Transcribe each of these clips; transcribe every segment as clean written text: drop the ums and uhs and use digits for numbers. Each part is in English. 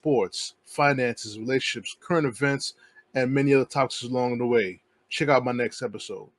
sports, finances, relationships, current events, and many other topics along the way. Check out my next episode.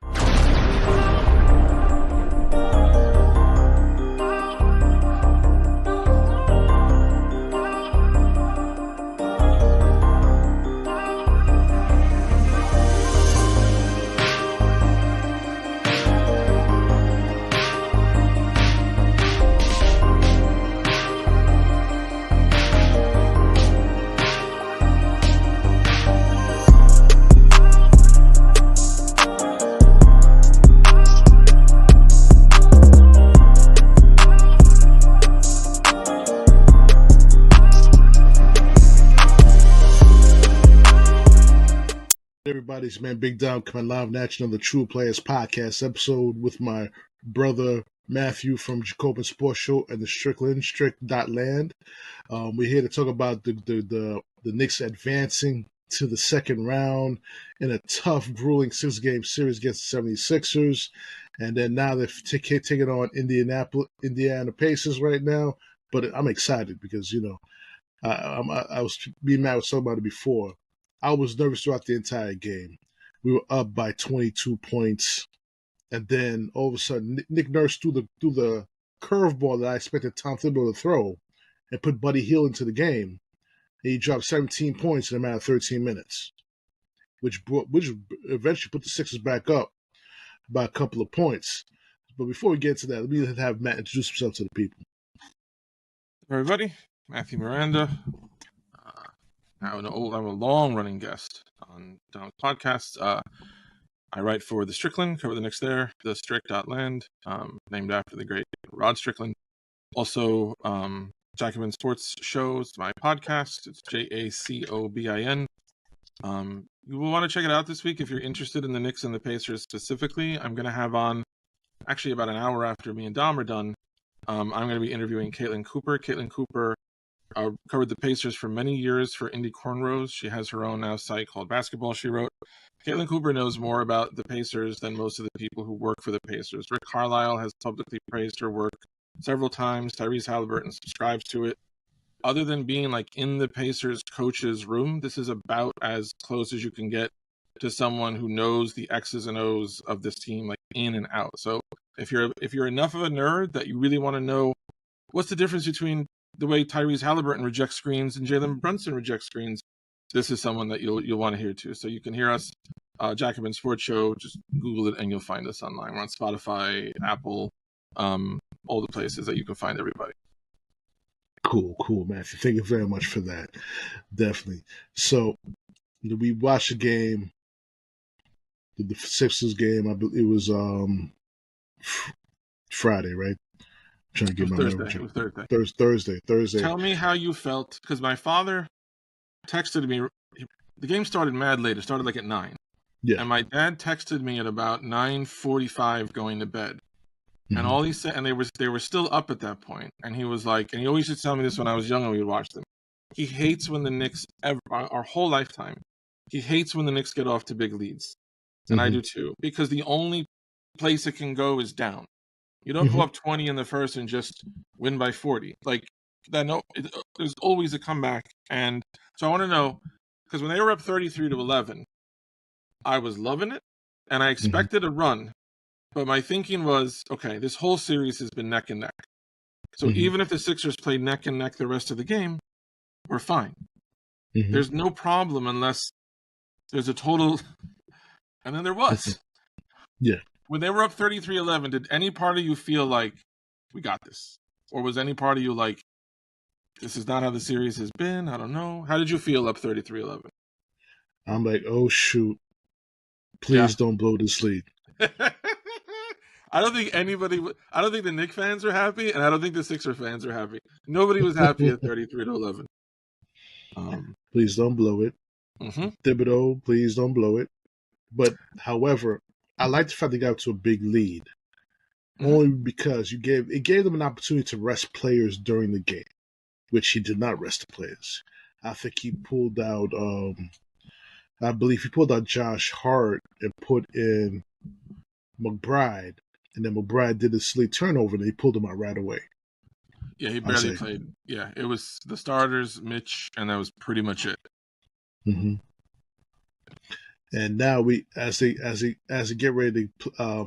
Everybody's man, Big Dom coming live national the True Players podcast episode with my brother Matthew from Jacobin Sports Show and the Strick.land. We're here to talk about the Knicks advancing to the second round in a tough, grueling 6-game series against the 76ers. And then now they're taking on Indiana Pacers right now. But I'm excited because, I was being mad with somebody before. I was nervous throughout the entire game. We were up by 22 points. And then all of a sudden, Nick Nurse threw the curveball that I expected Tom Thibodeau to throw and put Buddy Hield into the game. And he dropped 17 points in a matter of 13 minutes, which eventually put the Sixers back up by a couple of points. But before we get to that, let me have Matt introduce himself to the people. Everybody, Matthew Miranda. I'm a long-running guest on Dom's podcast. I write for the Strick.land, cover the Knicks there, the Strick.land, named after the great Rod Strickland. Also, Jacobin Sports Shows, my podcast. It's Jacobin. You will want to check it out this week if you're interested in the Knicks and the Pacers specifically. I'm going to have on, actually about an hour after me and Dom are done, I'm going to be interviewing Caitlin Cooper. Caitlin Cooper covered the Pacers for many years for Indy Cornrows. She has her own now site called Basketball, she wrote. Caitlin Cooper knows more about the Pacers than most of the people who work for the Pacers. Rick Carlisle has publicly praised her work several times. Tyrese Halliburton subscribes to it. Other than being like in the Pacers coach's room, this is about as close as you can get to someone who knows the X's and O's of this team, like in and out. So if you're enough of a nerd that you really want to know what's the difference between the way Tyrese Halliburton rejects screens and Jalen Brunson rejects screens, this is someone that you'll want to hear too. So you can hear us, Jacobin Sports Show. Just Google it and you'll find us online. We're on Spotify, Apple, all the places that you can find everybody. Cool, Matthew. Thank you very much for that. Definitely. So we watched the game, the Sixers game. I believe it was Friday, right? I'm trying to get my memory. It was Thursday. Tell me how you felt, because my father texted me. The game started mad late. It started like at 9. Yeah. And my dad texted me at about 9:45 going to bed. Mm-hmm. And all he said, and they were still up at that point. And he was like, and he always used to tell me this when I was young and we would watch them. He hates when the Knicks, our whole lifetime, he hates when the Knicks get off to big leads. And I do too. Because the only place it can go is down. You don't go up 20 in the first and just win by 40. Like that. No, there's always a comeback. And so I want to know, because when they were up 33-11, I was loving it and I expected a run. But my thinking was, okay, this whole series has been neck and neck. So even if the Sixers play neck and neck the rest of the game, we're fine. There's no problem unless there's a total. And then there was. Yeah. When they were up 33-11, did any part of you feel like, we got this? Or was any part of you like, this is not how the series has been? I don't know. How did you feel up 33-11? I'm like, oh, shoot. Please don't blow this lead. I don't think the Knicks fans are happy, and I don't think the Sixers fans are happy. Nobody was happy at 33-11. Please don't blow it. Thibodeau, please don't blow it. But, however, I like the fact they got to a big lead, only because it gave them an opportunity to rest players during the game, which he did not rest the players. I think he pulled out, I believe he pulled out Josh Hart and put in McBride, and then McBride did a silly turnover and he pulled him out right away. Yeah, he I'll barely say. played. Yeah, it was the starters, Mitch, and that was pretty much it. Hmm. And now we, as they get ready to,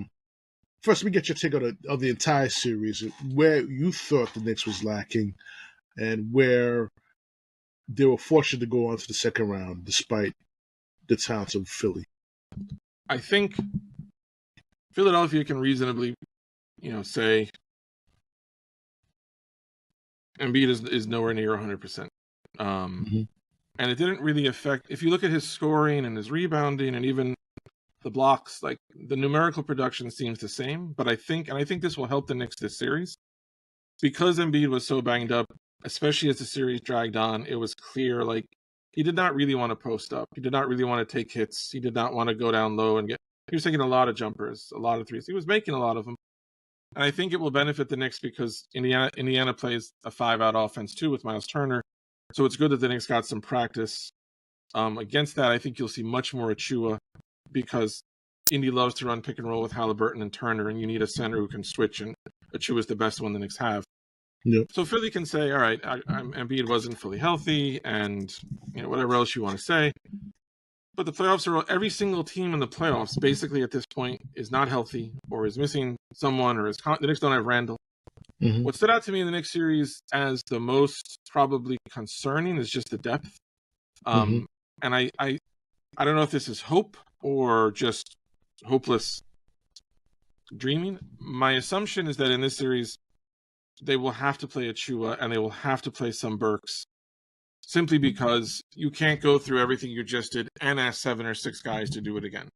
first we get your take on the entire series, where you thought the Knicks was lacking, and where they were fortunate to go on to the second round despite the talents of Philly. I think Philadelphia can reasonably, say Embiid is nowhere near 100%. Hmm. And it didn't really affect, if you look at his scoring and his rebounding and even the blocks, like the numerical production seems the same. But I think this will help the Knicks this series because Embiid was so banged up, especially as the series dragged on. It was clear, like, he did not really want to post up. He did not really want to take hits. He did not want to go down low and he was taking a lot of jumpers, a lot of threes. He was making a lot of them. And I think it will benefit the Knicks because Indiana plays a 5-out offense too with Miles Turner. So it's good that the Knicks got some practice. Against that, I think you'll see much more Achua because Indy loves to run pick and roll with Halliburton and Turner, and you need a center who can switch, and Achua is the best one the Knicks have. Yep. So Philly can say, all right, Embiid wasn't fully healthy, and whatever else you want to say. But the playoffs every single team in the playoffs, basically at this point, is not healthy or is missing someone, or the Knicks don't have Randall. Hmm. What stood out to me in the Knicks series as the most probably concerning is just the depth. Hmm. And I don't know if this is hope or just hopeless dreaming. My assumption is that in this series, they will have to play Achua and they will have to play some Burks simply because you can't go through everything you just did and ask 7 or 6 guys to do it again.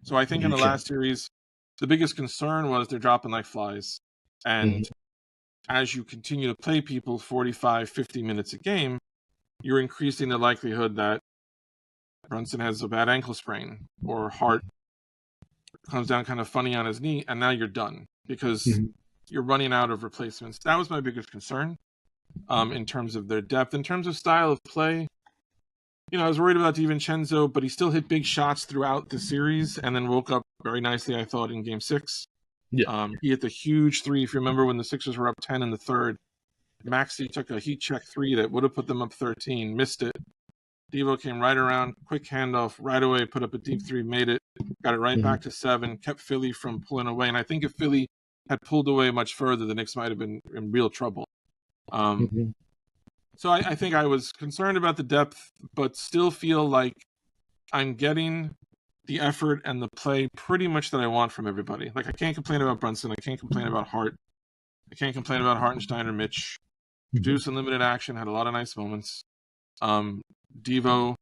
So I think in You the can. last series, the biggest concern was they're dropping like flies. Hmm. And as you continue to play people 45, 50 minutes a game, you're increasing the likelihood that Brunson has a bad ankle sprain or Hart comes down kind of funny on his knee, and now you're done because Hmm. you're running out of replacements. That was my biggest concern in terms of their depth. In terms of style of play, I was worried about DiVincenzo, but he still hit big shots throughout the series and then woke up very nicely, I thought, in Game 6. Yeah. He hit the huge three. If you remember when the Sixers were up 10 in the third, Maxey took a heat check three that would have put them up 13, missed it. Devo came right around, quick handoff, right away, put up a deep three, made it, got it right Hmm. back to 7, kept Philly from pulling away. And I think if Philly had pulled away much further, the Knicks might have been in real trouble. Hmm. So I think I was concerned about the depth, but still feel like I'm getting the effort and the play pretty much that I want from everybody. Like, I can't complain about Brunson. I can't complain about Hart. I can't complain about Hartenstein or Mitch. Hmm. Deuce in limited action had a lot of nice moments. Devo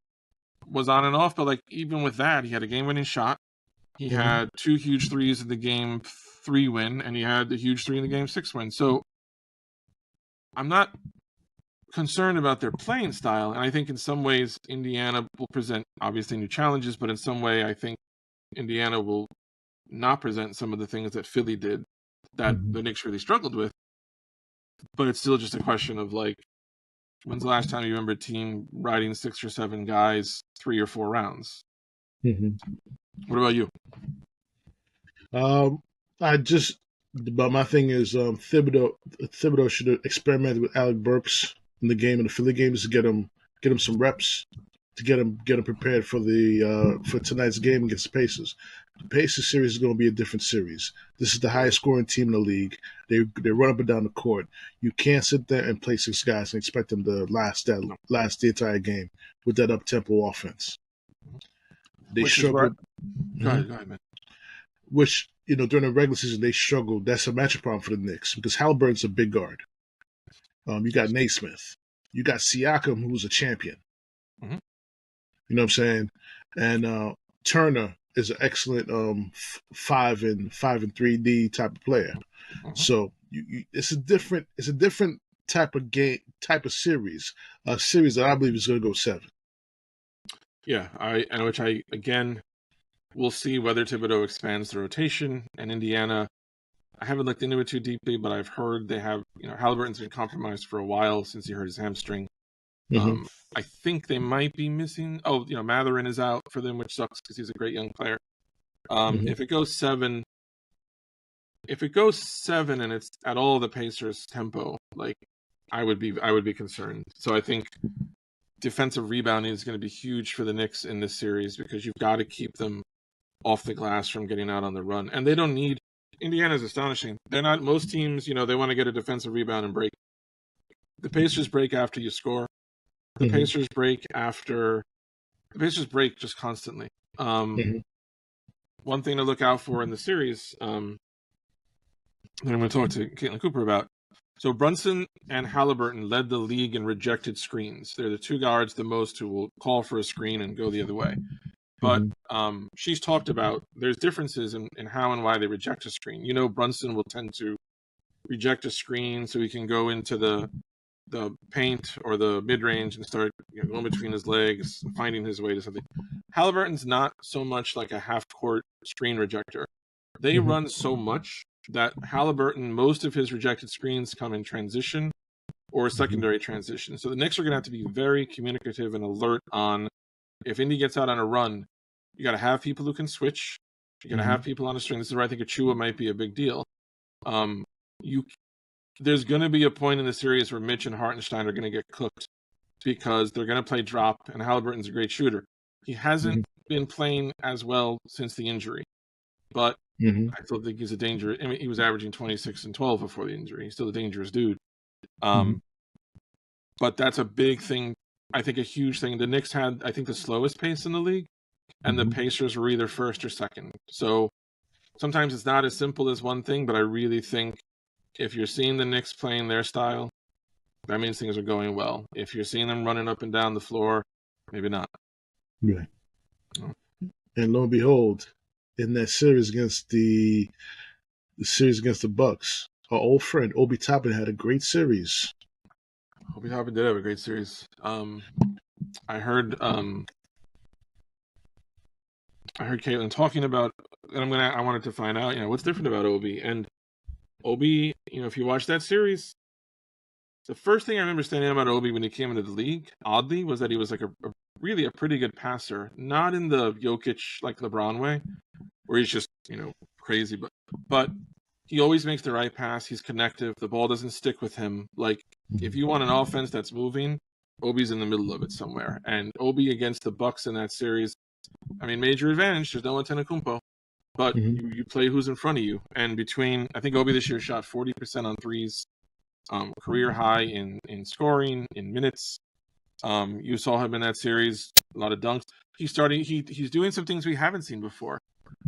was on and off, but like even with that, he had a game-winning shot. He Hmm. had 2 huge threes in the Game 3 win, and he had the huge 3 in the Game 6 win. So I'm not concerned about their playing style, and I think in some ways Indiana will present obviously new challenges, but in some way I think Indiana will not present some of the things that Philly did that Hmm. the Knicks really struggled with. But it's still just a question of like, when's the last time you remember a team riding 6 or 7 guys 3 or 4 rounds? Hmm. What about you? Um, I just, but my thing is, Thibodeau should have experimented with Alec Burks in the game, in the Philly games, to get him some reps, to get him prepared for tonight's game against the Pacers. The Pacers series is going to be a different series. This is the highest scoring team in the league. They run up and down the court. You can't sit there and play 6 guys and expect them to No. last the entire game with that up tempo offense. They Which is where struggled. go Mhm. ahead, go ahead, man. Which, during the regular season they struggled. That's a matchup problem for the Knicks because Halliburton's a big guard. You got Yes. Naismith. You got Siakam, who's a champion. Mm-hmm. You know what I'm saying? And Turner is an excellent 5 and 3D type of player. Mm-hmm. So it's a different type of game, type of series. A series that I believe is going to go 7. Yeah, which I again we'll see whether Thibodeau expands the rotation. And Indiana, I haven't looked into it too deeply, but I've heard they have Halliburton's been compromised for a while since he hurt his hamstring. Mm-hmm. I think they might be missing. Oh, Matherin is out for them, which sucks because he's a great young player. Mm-hmm. If it goes 7 and it's at all the Pacers' tempo, like I would be concerned. So I think defensive rebounding is going to be huge for the Knicks in this series because you've got to keep them off the glass from getting out on the run. And they don't need Indiana's astonishing. They're not most teams, they want to get a defensive rebound and break. The Pacers break after you score. The Pacers break just constantly. One thing to look out for in the series, that I'm going to talk to Caitlin Cooper about. So Brunson and Halliburton led the league in rejected screens. They're the two guards the most who will call for a screen and go the other way. But she's talked about there's differences in how and why they reject a screen. Brunson will tend to reject a screen so he can go into the paint or the mid-range and start going between his legs, finding his way to something. Halliburton's not so much like a half-court screen rejector. They run so much that Halliburton, most of his rejected screens come in transition or secondary transition. So the Knicks are going to have to be very communicative and alert on if Indy gets out on a run, you got to have people who can switch. You got to have people on a string. This is where I think Achua might be a big deal. There's going to be a point in the series where Mitch and Hartenstein are going to get cooked because they're going to play drop, and Halliburton's a great shooter. He hasn't been playing as well since the injury, but I still think he's a danger. I mean, he was averaging 26 and 12 before the injury. He's still a dangerous dude. But that's a big thing. I think a huge thing. The Knicks had, I think, the slowest pace in the league, and the Pacers were either first or second. So sometimes it's not as simple as one thing, but I really think if you're seeing the Knicks playing their style, that means things are going well. If you're seeing them running up and down the floor, maybe not. Right. And lo and behold, in that series against the Bucks, our old friend Obi Toppin had a great series. Obi Toppin did have a great series. I heard Caitlin talking about, and I wanted to find out, what's different about Obi. And Obi, if you watch that series, the first thing I remember standing out about Obi when he came into the league, oddly, was that he was like really a pretty good passer. Not in the Jokic, like LeBron way, where he's just, crazy, but he always makes the right pass. He's connective. The ball doesn't stick with him. Like, if you want an offense that's moving, Obi's in the middle of it somewhere. And Obi against the Bucks in that series, I mean, major advantage. There's no Antetokounmpo, but you play who's in front of you. And I think Obi this year shot 40% on threes, career high in scoring, in minutes. You saw him in that series, a lot of dunks. He's doing some things we haven't seen before.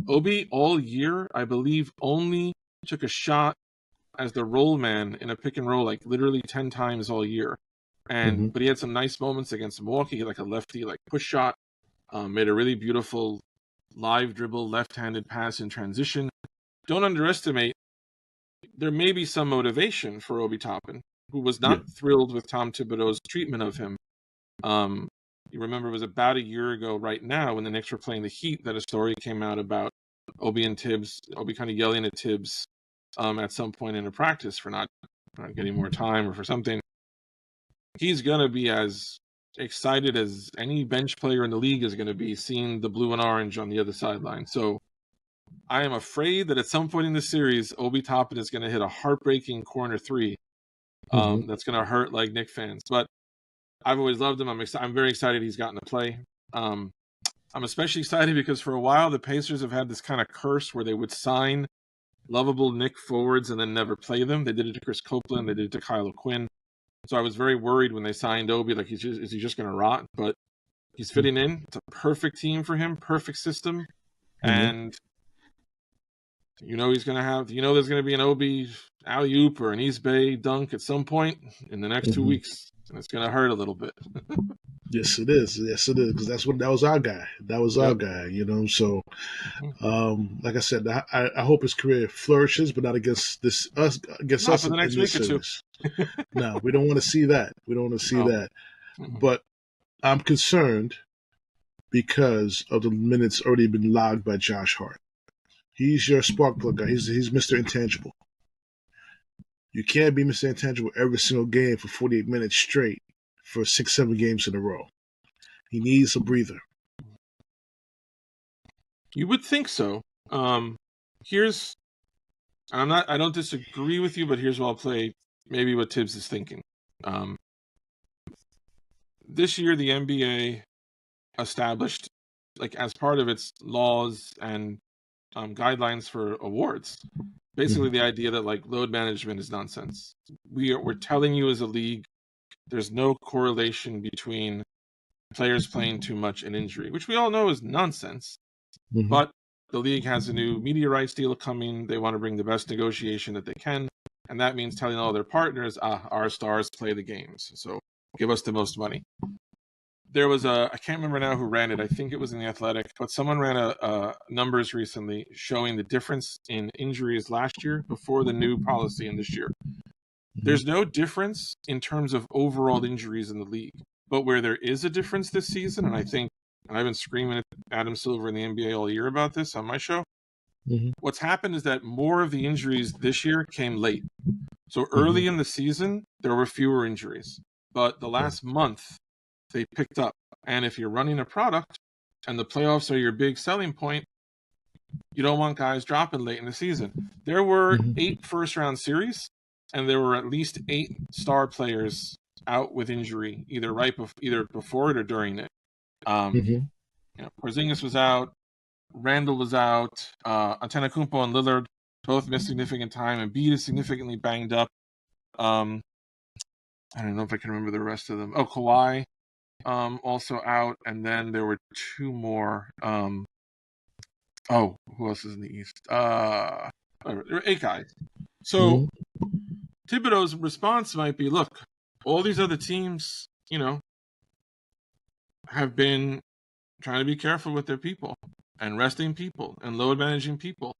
Obi all year, I believe, only took a shot as the roll man in a pick and roll like literally 10 times all year. But he had some nice moments against Milwaukee, like a lefty like push shot, made a really beautiful live dribble left-handed pass in transition. Don't underestimate, there may be some motivation for Obi Toppin, who was not thrilled with Tom Thibodeau's treatment of him. You remember it was about a year ago right now when the Knicks were playing the Heat that a story came out about Obi and Tibbs, Obi kind of yelling at Tibbs at some point in a practice for not getting more time or for something. He's going to be as excited as any bench player in the league is going to be seeing the blue and orange on the other sideline. So I am afraid that at some point in the series, Obi Toppin is going to hit a heartbreaking corner three that's going to hurt like Knicks fans. But I've always loved him. I'm very excited he's gotten to play. I'm especially excited because for a while the Pacers have had this kind of curse where they would sign lovable Knick forwards and then never play them. They did it to Chris Copeland. They did it to Kyle O'Quinn. So I was very worried when they signed Obi, like, is he just going to rot? But he's fitting in. It's a perfect team for him, perfect system. And he's going to have, there's going to be an Obi alley-oop or an East Bay dunk at some point in the next 2 weeks. And it's going to hurt a little bit. Yes, it is. Yes, it is. Because that was our guy. That was our guy, So, like I said, I hope his career flourishes, but not against us for the next week or two. No, we don't want to see that. We don't want to see that. But I'm concerned because of the minutes already been logged by Josh Hart. He's your spark plug guy. He's Mr. Intangible. You can't be Mr. Intangible every single game for 48 minutes straight for 6-7 games in a row. He needs a breather. You would think so. I don't disagree with you, but here's what I'll play maybe what Tibbs is thinking. This year, the NBA established, like as part of its laws and guidelines for awards, basically the idea that like load management is nonsense. We're telling you as a league, there's no correlation between players playing too much and injury, which we all know is nonsense. Mm-hmm. But the league has a new media rights deal coming. They want to bring the best negotiation that they can. And that means telling all their partners, our stars play the games. So give us the most money. There was I can't remember now who ran it. I think it was in The Athletic, but someone ran a numbers recently showing the difference in injuries last year before the new policy and this year. There's no difference in terms of overall injuries in the league. But where there is a difference this season, and I've been screaming at Adam Silver in the NBA all year about this on my show, what's happened is that more of the injuries this year came late. So early in the season, there were fewer injuries. But the last month, they picked up. And if you're running a product and the playoffs are your big selling point, you don't want guys dropping late in the season. There were 8 first-round series, and there were at least 8 star players out with injury, either before it or during it. Porzingis was out, Randall was out, Antetokounmpo and Lillard both missed significant time, and Embiid is significantly banged up. I don't know if I can remember the rest of them. Oh, Kawhi also out, and then there were 2 more. Who else is in the East? There were 8 guys. So Thibodeau's response might be, look, all these other teams, have been trying to be careful with their people and resting people and load managing people.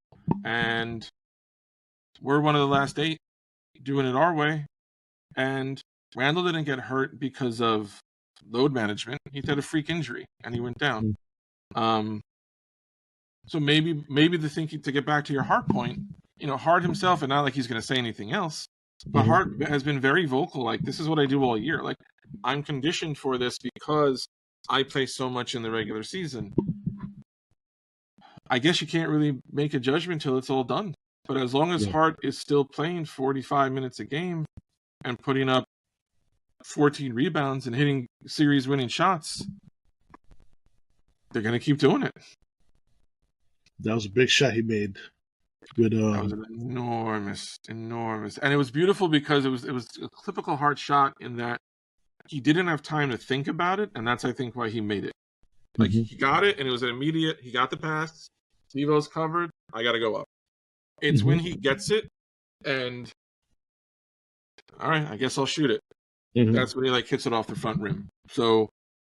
And we're one of the last 8 doing it our way. And Randall didn't get hurt because of load management. He had a freak injury and he went down. So maybe the thinking, to get back to your Hart point, Hart himself, and not like he's going to say anything else, but Hart has been very vocal. Like, this is what I do all year. Like, I'm conditioned for this because I play so much in the regular season. I guess you can't really make a judgment till it's all done. But as long as Hart is still playing 45 minutes a game and putting up 14 rebounds and hitting series-winning shots, they're going to keep doing it. That was a big shot he made. That was an enormous, and it was beautiful because it was a typical Hart shot in that he didn't have time to think about it, and that's, I think, why he made it. Like, he got it, and it was an immediate. He got the pass. Stevo's covered. I got to go up. It's when he gets it, and all right, I guess I'll shoot it. That's when he hits it off the front rim. So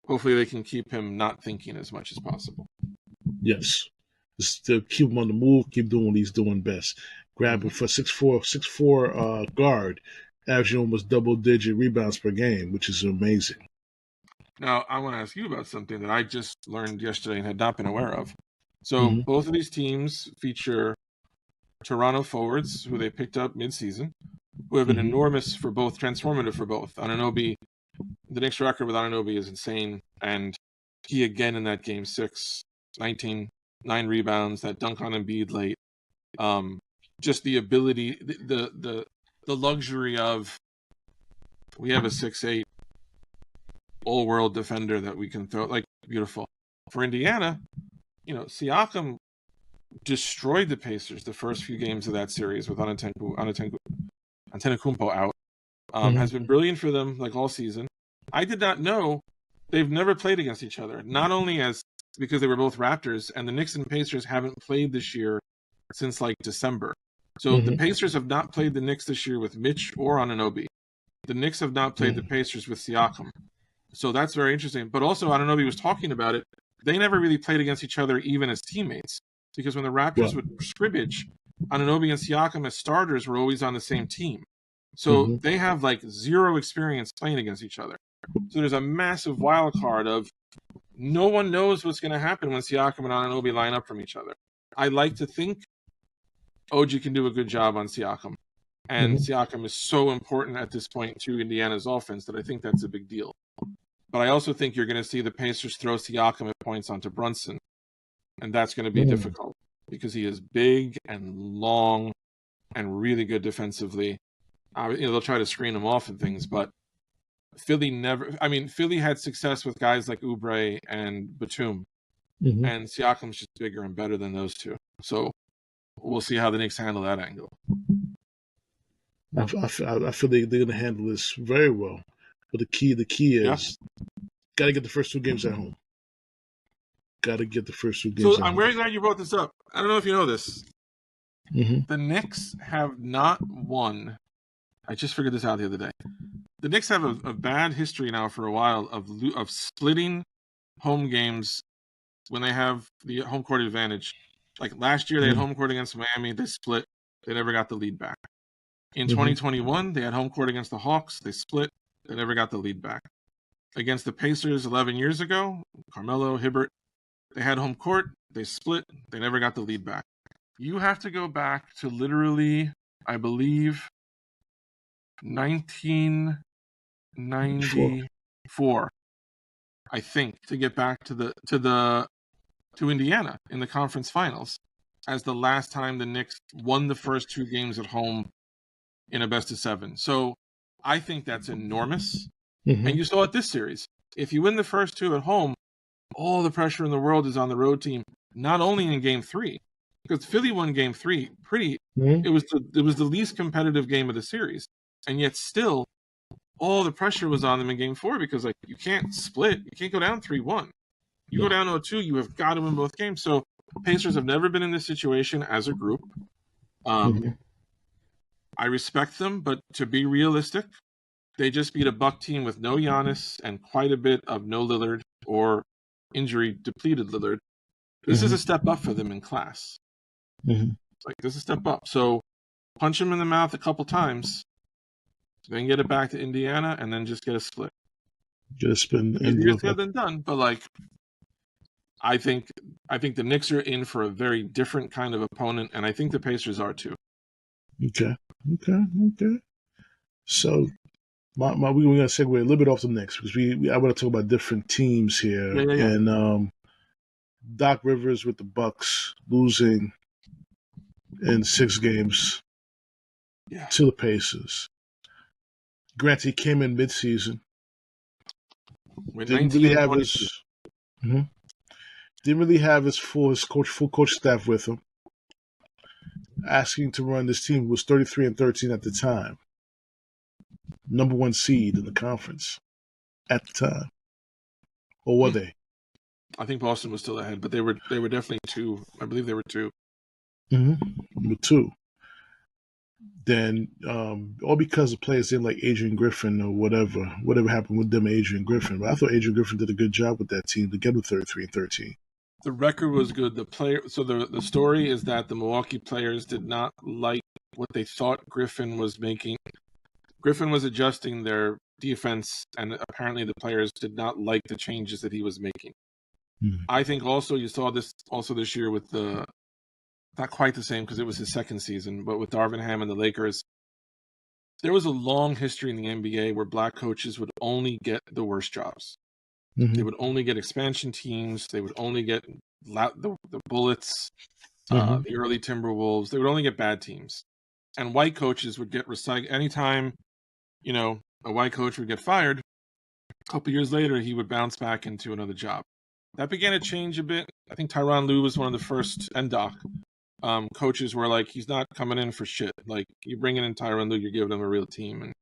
hopefully they can keep him not thinking as much as possible. Yes. Just to keep him on the move, keep doing what he's doing best. Grab him for 6'4" guard, averaging almost double-digit rebounds per game, which is amazing. Now, I want to ask you about something that I just learned yesterday and had not been aware of. So both of these teams feature Toronto forwards who they picked up mid-season, who have been transformative for both. Anunoby, the Knicks record with Anunoby is insane, and he again in that game 6, 19, 9 rebounds, that dunk on Embiid late. Just the ability, the luxury of, we have a 6'8" all-world defender that we can throw, beautiful. For Indiana, Siakam destroyed the Pacers the first few games of that series with Antetokounmpo out. Has been brilliant for them all season. I did not know they've never played against each other. Not only because they were both Raptors, and the Knicks and Pacers haven't played this year since December. So the Pacers have not played the Knicks this year with Mitch or Anunoby. The Knicks have not played the Pacers with Siakam. So that's very interesting. But also, Anunoby was talking about it. They never really played against each other even as teammates, because when the Raptors would scrimmage, Anunoby and Siakam as starters were always on the same team. So they have zero experience playing against each other. So there's a massive wild card of no one knows what's going to happen when Siakam and Anunoby line up from each other. I like to think OG can do a good job on Siakam. And Siakam is so important at this point to Indiana's offense that I think that's a big deal. But I also think you're going to see the Pacers throw Siakam at points onto Brunson. And that's going to be difficult because he is big and long and really good defensively. They'll try to screen him off and things, but Philly never. I mean, Philly had success with guys like Oubre and Batum, Mm-hmm. and Siakam's just bigger and better than those two. So we'll see how the Knicks handle that angle. I feel they're going to handle this very well. But the key Yeah. is got to get the first 2 games at home. Got to get the first 2 games So at I'm home. very glad you brought this up. I don't know if you know this. Mm-hmm. The Knicks have not won. I just figured this out the other day. The Knicks have a bad history now for a while of splitting home games when they have the home court advantage. Like last year, they had home court against Miami. They split. They never got the lead back. In 2021, they had home court against the Hawks. They split. They never got the lead back. Against the Pacers 11 years ago, Carmelo, Hibbert, they had home court. They split. They never got the lead back. You have to go back to literally, I believe, 1994, I think, to get back to Indiana in the conference finals as the last time the Knicks won the first 2 games at home in a best of 7. So I think that's enormous. Mm-hmm. And you saw it this series. If you win the first 2 at home, all the pressure in the world is on the road team, not only in game 3, because Philly won game 3 Mm-hmm. it was the least competitive game of the series. And yet still all the pressure was on them in game 4 because like you can't split, you can't go down 3-1. You go down 0-2, you have got to win both games. So Pacers have never been in this situation as a group. I respect them, but to be realistic, they just beat a Buck team with no Giannis and quite a bit of no Lillard or injury depleted Lillard. This is a step up for them in class. Like this is a step up. So punch them in the mouth a couple times, then get it back to Indiana, and then just get a split. Just been Easier said than done, but like I think the Knicks are in for a very different kind of opponent, and I think the Pacers are too. Okay. So we're going to segue a little bit off the Knicks because I want to talk about different teams here. Yeah. And Doc Rivers with the Bucks losing in 6 games to the Pacers. Granted, he came in mid-season. Didn't really have his full coach staff with him. Asking to run this team was 33-13 at the time. Number 1 seed in the conference at the time. Or were they? I think Boston was still ahead, but they were definitely 2. I believe they were 2. Number 2. Then all because the players didn't like Adrian Griffin or whatever happened with them, Adrian Griffin. But I thought Adrian Griffin did a good job with that team to get to 33-13. The record was good. The story is that the Milwaukee players did not like what they thought Griffin was making. Griffin was adjusting their defense, and apparently the players did not like the changes that he was making. I think also you saw this this year with the, not quite the same because it was his second season, but with Darvin Ham and the Lakers, there was a long history in the NBA where black coaches would only get the worst jobs. They would only get expansion teams. They would only get the Bullets, the early Timberwolves. They would only get bad teams. And white coaches would get recycled. Anytime, a white coach would get fired, a couple years later, he would bounce back into another job. That began to change a bit. I think Tyronn Lue was one of the first, and Doc, coaches were like, he's not coming in for shit. Like, you're bringing in Tyronn Lue, you're giving him a real team, and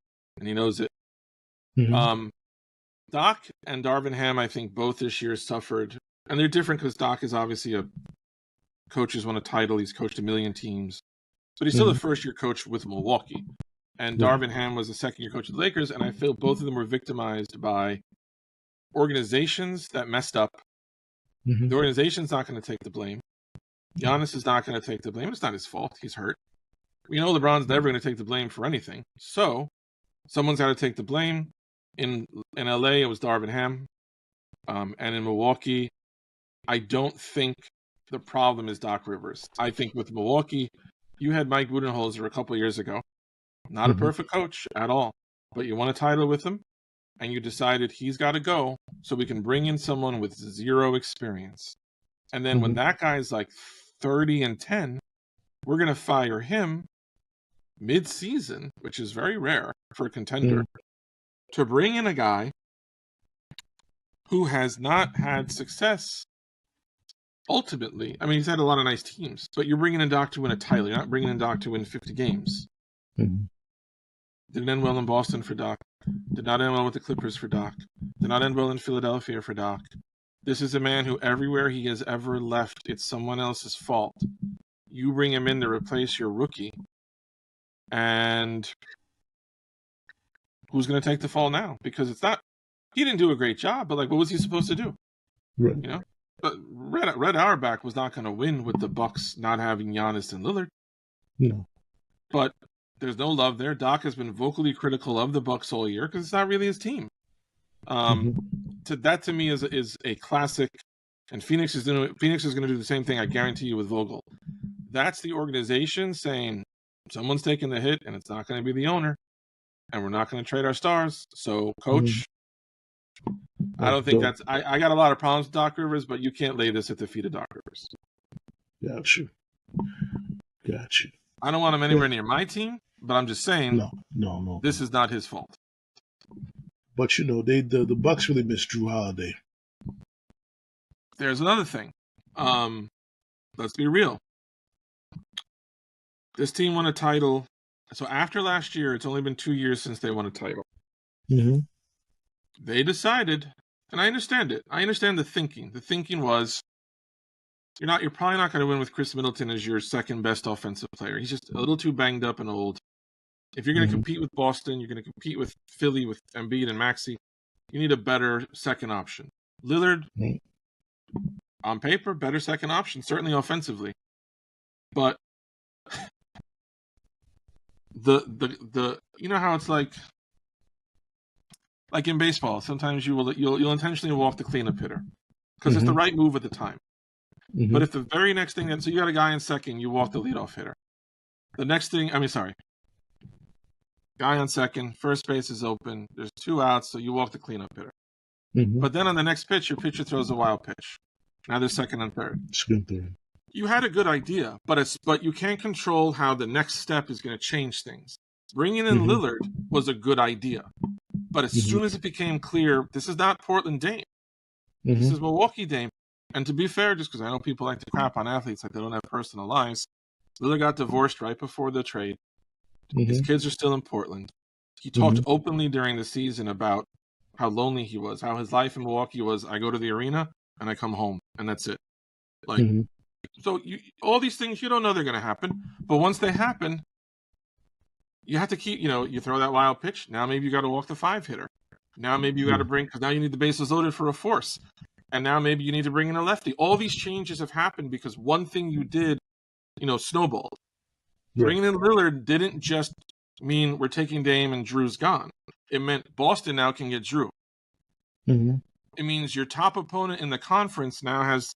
he knows it. Doc and Darvin Ham, I think, both this year suffered. And they're different because Doc is obviously a coach who's won a title. He's coached a million teams. But he's still a first-year coach with Milwaukee. And Darvin Ham was a second-year coach of the Lakers, and I feel both of them were victimized by organizations that messed up. The organization's not going to take the blame. Giannis is not going to take the blame. It's not his fault. He's hurt. We know LeBron's never going to take the blame for anything. So someone's got to take the blame. In LA, it was Darvin Ham. And in Milwaukee, I don't think the problem is Doc Rivers. I think with Milwaukee, you had Mike Budenholzer a couple years ago. Not a perfect coach at all. But you won a title with him, and you decided he's got to go so we can bring in someone with 0 experience. And then when that guy's like 30-10, we're going to fire him mid-season, which is very rare for a contender. to bring in a guy who has not had success ultimately. I mean, he's had a lot of nice teams, but you're bringing in Doc to win a title. You're not bringing in Doc to win 50 games. Mm-hmm. Didn't end well in Boston for Doc. Did not end well with the Clippers for Doc. Did not end well in Philadelphia for Doc. This is a man who everywhere he has ever left, it's someone else's fault. You bring him in to replace your rookie, and who's going to take the fall now? Because it's not, he didn't do a great job, but like, what was he supposed to do? Right. You know, but Red Auerbach was not going to win with the Bucks not having Giannis and Lillard. No. But there's no love there. Doc has been vocally critical of the Bucks all year because it's not really his team. That to me is a classic, and Phoenix is going to do the same thing. I guarantee you with Vogel. That's the organization saying someone's taking the hit, and it's not going to be the owner, and we're not going to trade our stars. So, coach, I don't think that's. I got a lot of problems with Doc Rivers, but you can't lay this at the feet of Doc Rivers. Got you. I don't want him anywhere near my team, but I'm just saying. No. This is not his fault. But you know, the Bucks really miss Drew Holiday. There's another thing. Let's be real. This team won a title. So after last year, it's only been 2 years since they won a title. Mm-hmm. They decided, and I understand it. I understand the thinking. The thinking was, you're probably not going to win with Chris Middleton as your second best offensive player. He's just a little too banged up and old. If you're going to compete with Boston, you're going to compete with Philly, with Embiid and Maxey, you need a better second option. Lillard, on paper, better second option, certainly offensively. But the you know how it's like in baseball, sometimes you'll intentionally walk the cleanup hitter because it's the right move at the time. But if the very next thing, so you got a guy in second, you walk the leadoff hitter. The next thing, guy on second, first base is open, there's 2 outs, so you walk the cleanup hitter. But then on the next pitch, your pitcher throws a wild pitch. Now there's second and third. You had a good idea, but you can't control how the next step is going to change things. Bringing in Lillard was a good idea. But as soon as it became clear, this is not Portland Dame. This is Milwaukee Dame. And to be fair, just because I know people like to crap on athletes like they don't have personal lives, Lillard got divorced right before the trade. His kids are still in Portland. He talked openly during the season about how lonely he was, how his life in Milwaukee was, I go to the arena and I come home, and that's it. So all these things, you don't know they're going to happen. But once they happen, you have to keep, you throw that wild pitch. Now maybe you got to walk the 5-hitter. Now maybe you got to because now you need the bases loaded for a force. And now maybe you need to bring in a lefty. All these changes have happened because one thing you did, snowballed. Bringing in Lillard didn't just mean we're taking Dame and Drew's gone. It meant Boston now can get Drew. It means your top opponent in the conference now has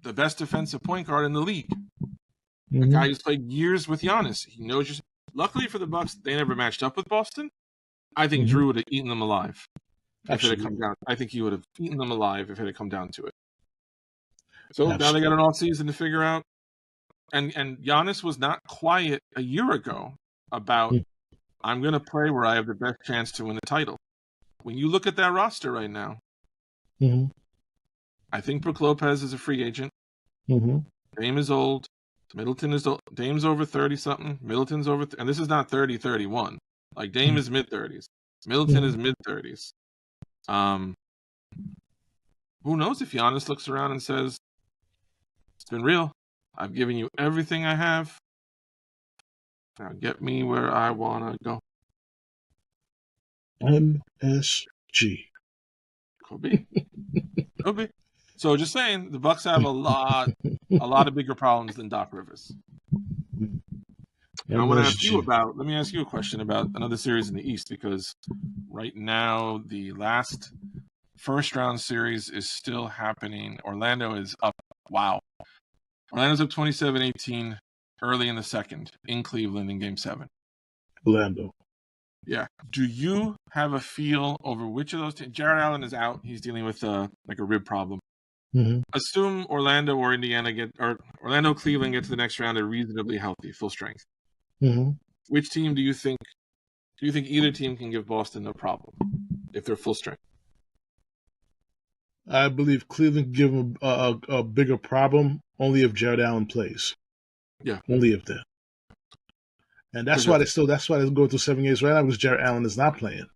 the best defensive point guard in the league. A guy who's played years with Giannis. He knows Luckily for the Bucks, they never matched up with Boston. I think Drew would have eaten them alive. If it had come down, I think he would have eaten them alive if it had come down to it. So now they got an offseason to figure out. And Giannis was not quiet a year ago about, I'm going to play where I have the best chance to win the title. When you look at that roster right now, I think Brook Lopez is a free agent. Dame is old. Middleton is old. Dame's over 30-something. Middleton's over, and this is not 30, 31. Like, Dame is mid-30s. Middleton is mid-30s. Who knows if Giannis looks around and says, it's been real. I've given you everything I have. Now get me where I want to go. MSG. Could be. So just saying, the Bucks have a lot of bigger problems than Doc Rivers. And let me ask you a question about another series in the East, because right now the last first round series is still happening. Orlando is up. Wow. Orlando's up 27-18 early in the second in Cleveland in Game 7. Orlando. Yeah. Do you have a feel over which of those teams? Jared Allen is out. He's dealing with a rib problem. Assume Orlando or Indiana Orlando, Cleveland get to the next round. They're reasonably healthy, full strength. Which team do you think Do you think either team can give Boston no problem if they're full strength? I believe Cleveland give them a bigger problem only if Jared Allen plays. Yeah. Only if that. And that's why they're going through 7 games right now, because Jared Allen is not playing.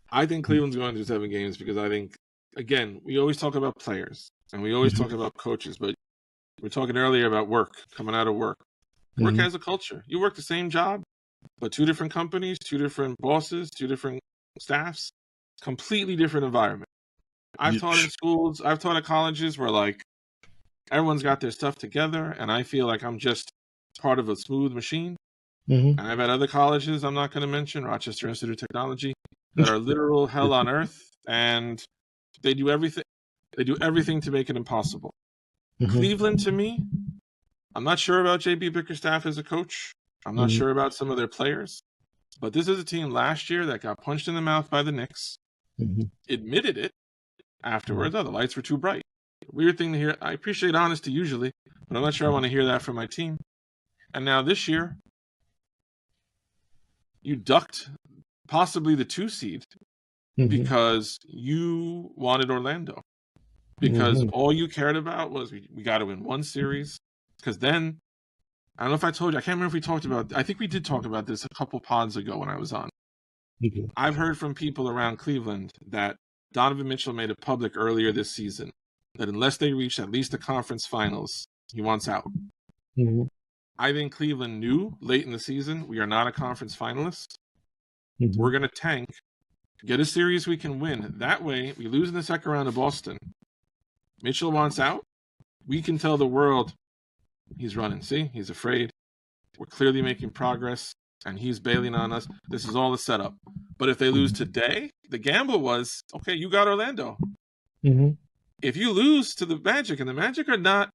I think Cleveland's going through 7 games because I think, again, we always talk about players and we always talk about coaches, but we were talking earlier about work, coming out of work. Work has a culture. You work the same job, but 2 different companies, 2 different bosses, 2 different staffs, completely different environment. I've taught in schools, I've taught at colleges where like everyone's got their stuff together and I feel like I'm just part of a smooth machine. And I've had other colleges I'm not going to mention, Rochester Institute of Technology, that are literal hell on earth, and they do everything. They do everything to make it impossible. Cleveland, to me, I'm not sure about JB Bickerstaff as a coach. I'm not sure about some of their players, but this is a team last year that got punched in the mouth by the Knicks, admitted it afterwards. Oh, the lights were too bright. Weird thing to hear. I appreciate honesty usually, but I'm not sure I want to hear that from my team. And now this year, you ducked possibly the 2 seed because you wanted Orlando. Because all you cared about was we got to win 1 series. Because then, I don't know if I told you, I can't remember if we talked about, I think we did talk about this a couple pods ago when I was on. I've heard from people around Cleveland that Donovan Mitchell made it public earlier this season that unless they reach at least the conference finals, he wants out. I think Cleveland knew late in the season, we are not a conference finalist. We're going to tank, get a series we can win. That way, we lose in the second round of Boston. Mitchell wants out. We can tell the world he's running. See, he's afraid. We're clearly making progress, and he's bailing on us. This is all a setup. But if they lose today, the gamble was, okay, you got Orlando. If you lose to the Magic, and the Magic are not,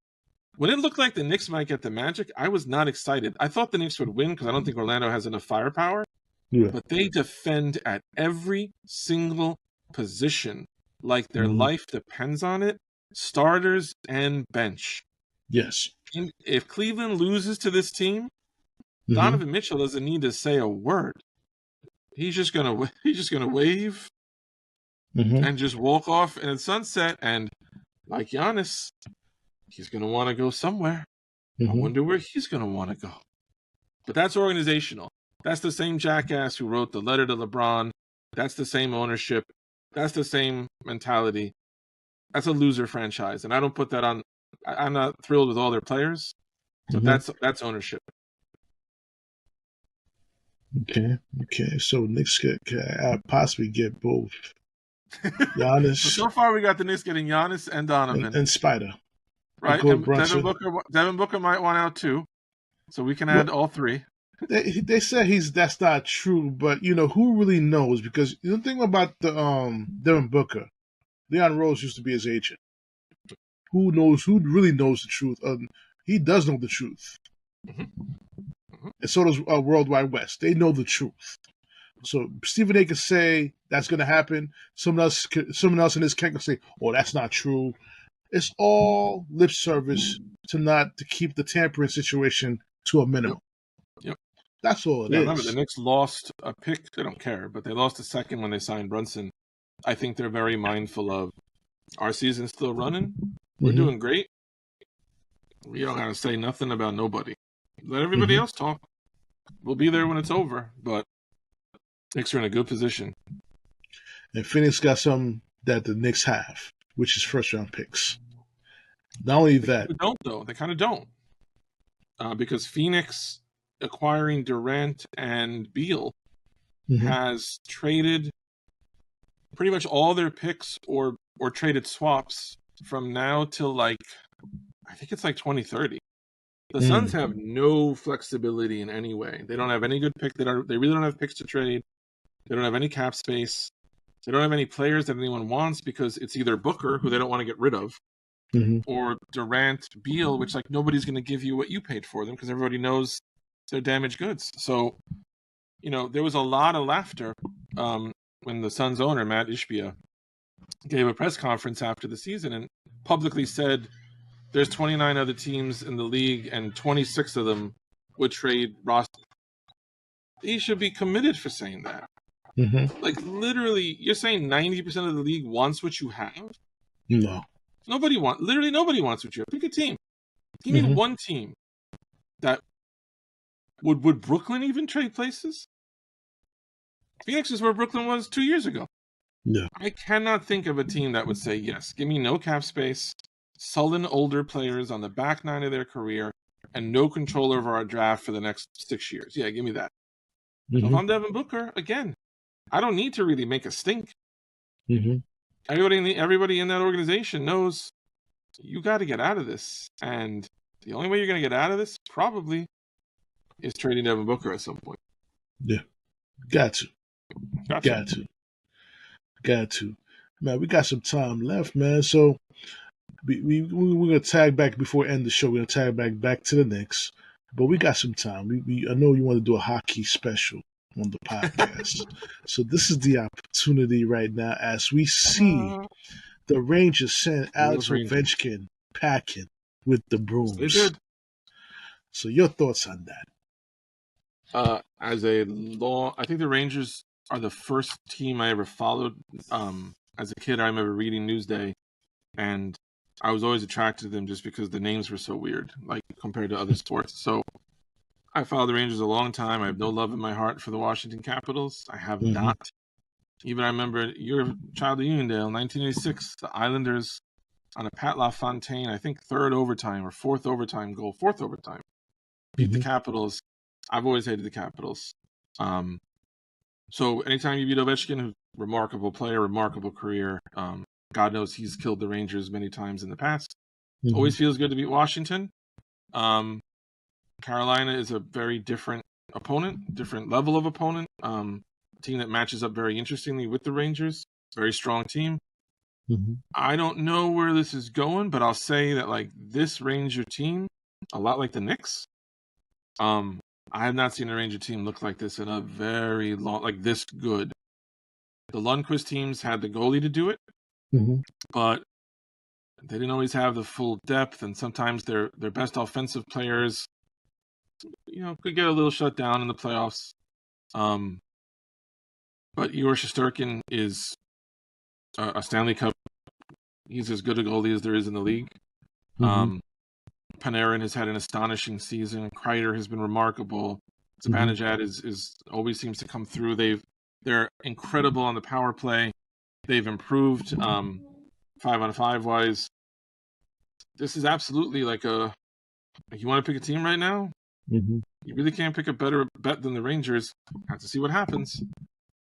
when it looked like the Knicks might get the Magic, I was not excited. I thought the Knicks would win because I don't think Orlando has enough firepower. But they defend at every single position like their life depends on it, starters and bench. Yes. If Cleveland loses to this team, Donovan Mitchell doesn't need to say a word. He's just gonna wave and just walk off in the sunset. And like Giannis, he's gonna want to go somewhere. I wonder where he's gonna want to go. But that's organizational. That's the same jackass who wrote the letter to LeBron. That's the same ownership. That's the same mentality. That's a loser franchise, and I don't put that on. I'm not thrilled with all their players, but that's ownership. Okay. So Knicks could possibly get both Giannis. So far, we got the Knicks getting Giannis and Donovan and Spider. Right, and Devin Booker might want out too, so we can add all 3. They say that's not true, but who really knows? Because the thing about the Devin Booker, Leon Rose used to be his agent. Who knows? Who really knows the truth? He does know the truth, and so does World Wide West. They know the truth. So Stephen A. can say that's going to happen. Someone else in his camp can say, "Oh, that's not true." It's all lip service to keep the tampering situation to a minimum. Yep. That's all it is. Remember, the Knicks lost a pick. They don't care, but they lost a second when they signed Brunson. I think they're very mindful of our season's still running. We're doing great. We don't have to say nothing about nobody. Let everybody else talk. We'll be there when it's over, but Knicks are in a good position. And Phoenix got something that the Knicks have, which is first-round picks. Not only that. They don't, though. They kind of don't. Because Phoenix acquiring Durant and Beal has traded pretty much all their picks or traded swaps from now till I think it's 2030. The Suns have no flexibility in any way. They don't have any good pick. They really don't have picks to trade. They don't have any cap space. They don't have any players that anyone wants because it's either Booker, who they don't want to get rid of, or Durant, Beal, which nobody's going to give you what you paid for them because everybody knows they're damaged goods. So, there was a lot of laughter when the Suns owner, Matt Ishbia, gave a press conference after the season and publicly said there's 29 other teams in the league and 26 of them would trade Ross. He should be committed for saying that. Like, literally, you're saying 90% of the league wants what you have? No. Nobody wants what you have. Pick a team. Give me one team that would Brooklyn even trade places? Phoenix is where Brooklyn was 2 years ago. No. I cannot think of a team that would say, yes, give me no cap space, sullen older players on the back nine of their career, and no control over our draft for the next 6 years. Yeah, give me that. So if I'm Devin Booker, again, I don't need to really make a stink. Everybody in that organization knows you got to get out of this. And the only way you're going to get out of this probably is trading Devin Booker at some point. Yeah. Got to. Man, we got some time left, man. So we're going to tag back before we end the show. We're going to tag back to the Knicks. But we got some time. I know you want to do a hockey special on the podcast. So this is the opportunity right now as we see the Rangers send Alex Ovechkin packing with the brooms. They did. So your thoughts on that? I think the Rangers are the first team I ever followed. As a kid, I remember reading Newsday, and I was always attracted to them just because the names were so weird, like compared to other sports. So I followed the Rangers a long time. I have no love in my heart for the Washington Capitals. I have not. Even I remember your child of Uniondale, 1986, the Islanders on a Pat LaFontaine, I think fourth overtime goal, beat the Capitals. I've always hated the Capitals. So anytime you beat Ovechkin, who's a remarkable player, remarkable career, God knows he's killed the Rangers many times in the past. Always feels good to beat Washington. Carolina is a very different opponent, different level of opponent. Team that matches up very interestingly with the Rangers. Very strong team. I don't know where this is going, but I'll say that like this Ranger team, a lot like the Knicks. I have not seen a Ranger team look like this in a very long, like this good. The Lundqvist teams had the goalie to do it, but they didn't always have the full depth, and sometimes their best offensive players, could get a little shut down in the playoffs. But Igor Shesterkin is a Stanley Cup. He's as good a goalie as there is in the league. Panarin has had an astonishing season. Kreider has been remarkable. Zibanejad is always seems to come through. They're incredible on the power play. They've improved 5-on-5 wise. This is absolutely like you want to pick a team right now? You really can't pick a better bet than the Rangers. Have to see what happens.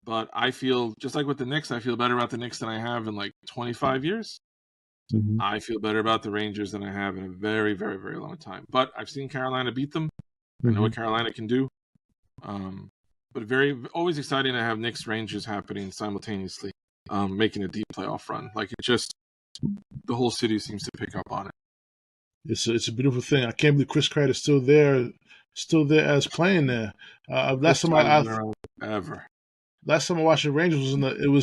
But I feel, just like with the Knicks, I feel better about the Knicks than I have in like 25 years. I feel better about the Rangers than I have in a very, very, very long time. But I've seen Carolina beat them. I know what Carolina can do. But always exciting to have Knicks Rangers happening simultaneously, making a deep playoff run. Like the whole city seems to pick up on it. It's a beautiful thing. I can't believe Chris Kreider's still there as playing there. Last time I watched the Rangers was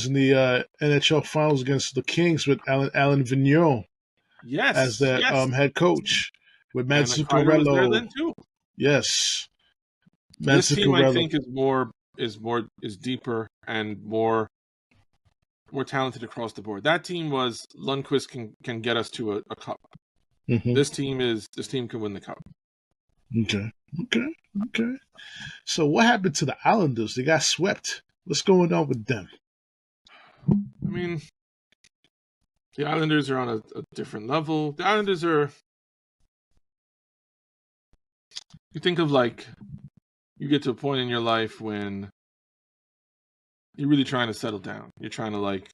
in the NHL Finals against the Kings with Alan Vigneault as their head coach with Matt Zuccarello. Yes, this team I think is deeper and more talented across the board. That team was Lundqvist can get us to a cup. This team can win the cup. Okay. So what happened to the Islanders? They got swept. What's going on with them? I mean, the Islanders are on a different level. The Islanders are... You think of like... You get to a point in your life when you're really trying to settle down. You're trying to like...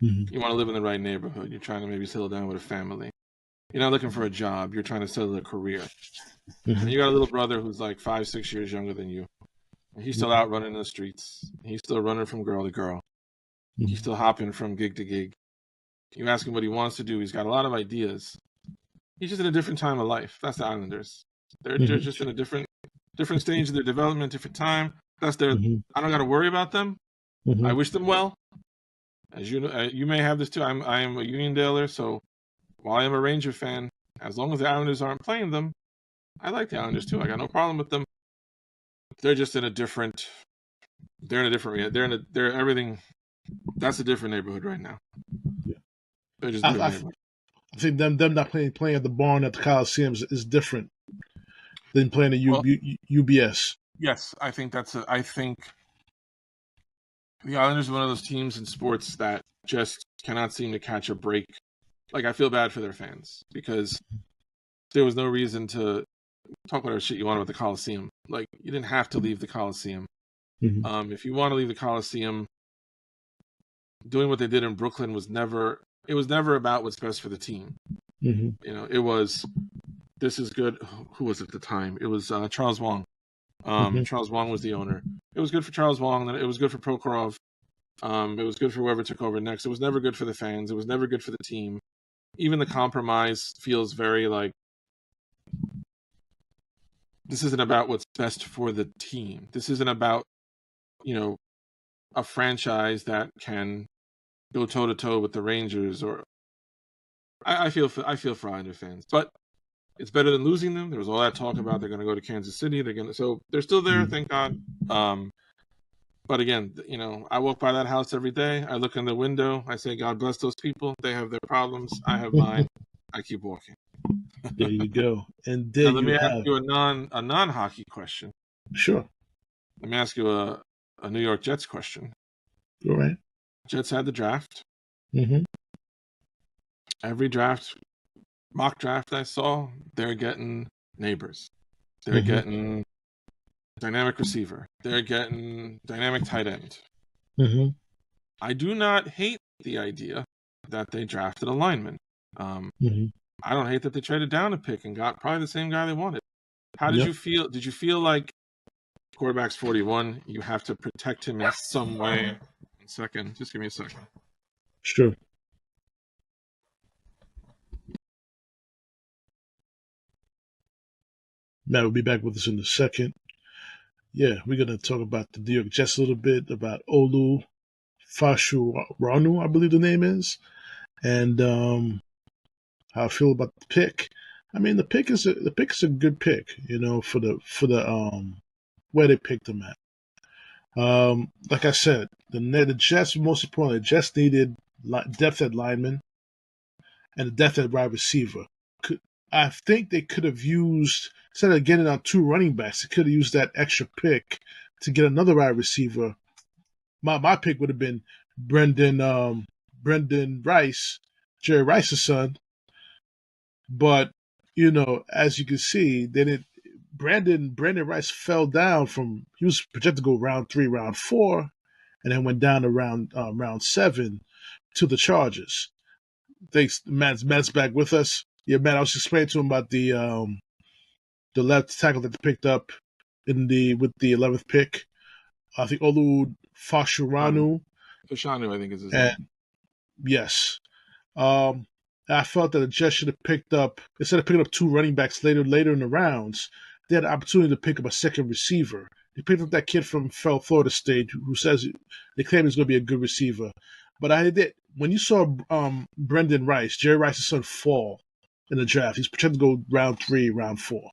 You want to live in the right neighborhood. You're trying to maybe settle down with a family. You're not looking for a job. You're trying to settle a career. And you got a little brother who's like 5-6 years younger than you. He's still out running the streets. He's still running from girl to girl. He's still hopping from gig to gig. You ask him what he wants to do. He's got a lot of ideas. He's just in a different time of life. That's the Islanders. They're just in a different stage of their development, different time. That's their. I don't got to worry about them. I wish them well. As you know, you may have this too. I am a Uniondailer, so while I am a Ranger fan, as long as the Islanders aren't playing them, I like the Islanders too. I got no problem with them. They're just in a different. They're in a different. They're everything. That's a different neighborhood right now. Yeah. They're just I, different I, neighborhood. I think them not playing at the barn at the Coliseum is different than playing at Well, UBS. yes, I think that's a. I think the Islanders are one of those teams in sports that just cannot seem to catch a break. Like I feel bad for their fans because there was no reason to talk whatever shit you want about the Coliseum. Like you didn't have to leave the Coliseum. Mm-hmm. If you want to leave the Coliseum, doing what they did in Brooklyn was never. It was never about what's best for the team. Mm-hmm. It was. This is good. Who was it at the time? It was Charles Wong. Mm-hmm. Charles Wong was the owner. It was good for Charles Wong. Then it was good for Prokhorov. It was good for whoever took over next. It was never good for the fans. It was never good for the team. Even the compromise feels very like this isn't about what's best for the team. This isn't about, you know, a franchise that can go toe to toe with the Rangers or I feel for Islander fans, but it's better than losing them. There was all that talk about they're going to go to Kansas City. So they're still there, thank God. But again, I walk by that house every day. I look in the window. I say, God bless those people. They have their problems. I have mine. I keep walking. There you go. And there Now let you me ask have. you a non hockey question. Sure. Let me ask you a New York Jets question. All right. Jets had the draft. Mm-hmm. Every mock draft I saw, they're getting neighbors. They're getting dynamic receiver. They're getting dynamic tight end. Mm-hmm. I do not hate the idea that they drafted a lineman. Mm-hmm. I don't hate that they traded down a pick and got probably the same guy they wanted. How did Yep. you feel? Did you feel like quarterback's 41, you have to protect him in some way? 1 second. Just give me a second. Sure. Matt will be back with us in a second. Yeah, we're going to talk about the New York Jets a little bit, about Olu Fashuranu, I believe the name is, and how I feel about the pick. I mean, the pick is a good pick, for the where they picked him at. Like I said, the Jets, most importantly, the Jets needed depth at lineman and a depth at wide receiver. I think they could have used, instead of getting on 2 running backs, they could have used that extra pick to get another wide receiver. My pick would have been Brendan Rice, Jerry Rice's son. But, as you can see, Brandon Rice fell down he was projected to go round 3, round 4, and then went down to round 7 to the Chargers. Thanks, Matt's back with us. Yeah, Matt, I was explaining to him about the left tackle that they picked up with the 11th pick. I think Olu Fashuranu. Fashanu, I think is his And name. yes. I felt that the Jets should have picked up, instead of picking up 2 running backs later in the rounds, they had the opportunity to pick up a second receiver. They picked up that kid from Florida State who says they claim he's going to be a good receiver. But when you saw Brendan Rice, Jerry Rice's son, fall in the draft, he's projected to go round 3, round 4.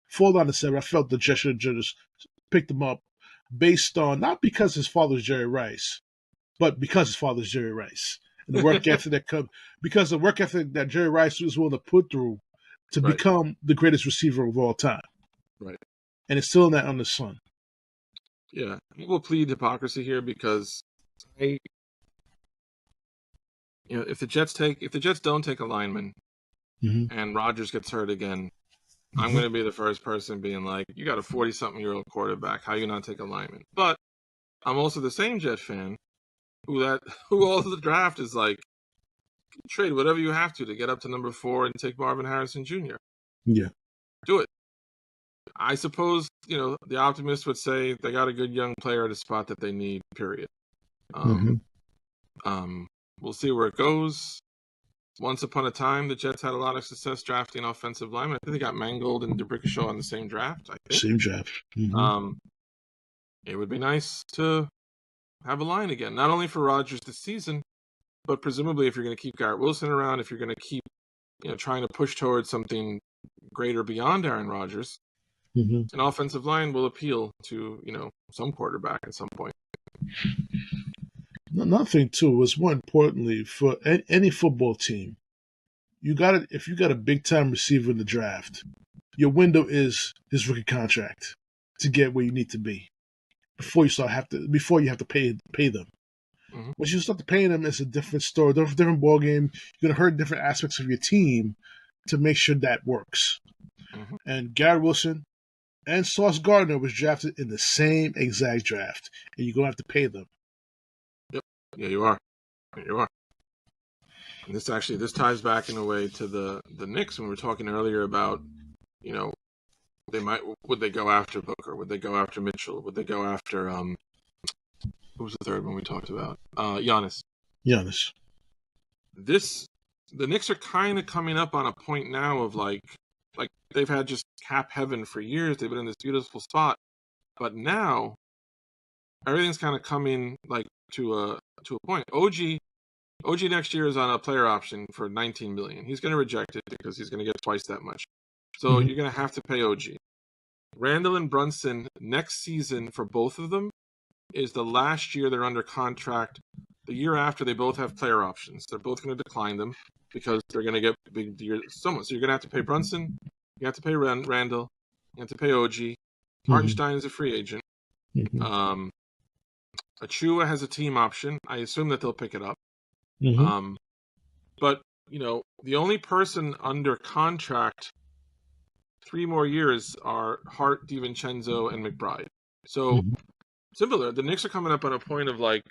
Fall down to 7. I felt the Jets should have just picked him up based on, not because his father's Jerry Rice, but because his father's Jerry Rice. And the work ethic because the work ethic that Jerry Rice was willing to put through to become the greatest receiver of all time. Right. And it's still in that on the son. Yeah. I will plead hypocrisy here because if the Jets don't take a lineman and Rodgers gets hurt again, I'm going to be the first person being like, you got a 40-something-year-old quarterback. How you not take a lineman? But I'm also the same Jet fan who all of the draft is like, trade whatever you have to get up to number 4 and take Marvin Harrison Jr. Yeah. Do it. I suppose, the optimist would say they got a good young player at a spot that they need, period. We'll see where it goes. Once upon a time, the Jets had a lot of success drafting offensive linemen. I think they got Mangold and DeBrickashaw on the same draft, I think. Same draft. It would be nice to have a line again, not only for Rodgers this season, but presumably if you're going to keep Garrett Wilson around, if you're going to keep, trying to push towards something greater beyond Aaron Rodgers, an offensive line will appeal to, some quarterback at some point. Another thing too is more importantly for any football team, if you got a big time receiver in the draft, your window is his rookie contract to get where you need to be before you have to pay them. Mm-hmm. Once you start to paying them, it's a different story, different ball game. You're gonna hurt different aspects of your team to make sure that works. Mm-hmm. And Garrett Wilson and Sauce Gardner was drafted in the same exact draft, and you're gonna have to pay them. Yep. Yeah, you are. You are. And this ties back in a way to the Knicks when we were talking earlier about, would they go after Booker? Would they go after Mitchell? Would they go after who was the third one we talked about? Giannis. The Knicks are kind of coming up on a point now of like they've had just cap heaven for years. They've been in this beautiful spot, but now everything's kind of coming like to a point. OG next year is on a player option for $19 million. He's going to reject it because he's going to get twice that much. So you're going to have to pay OG. Randall and Brunson next season for both of them is the last year they're under contract. The year after, they both have player options. They're both going to decline them because they're going to get big years. So you're going to have to pay Brunson. You have to pay Randall. You have to pay OG. Hartenstein is a free agent. Achua has a team option. I assume that they'll pick it up. But, the only person under contract 3 more years are Hart, DiVincenzo, and McBride. So, similar, the Knicks are coming up on a point of like,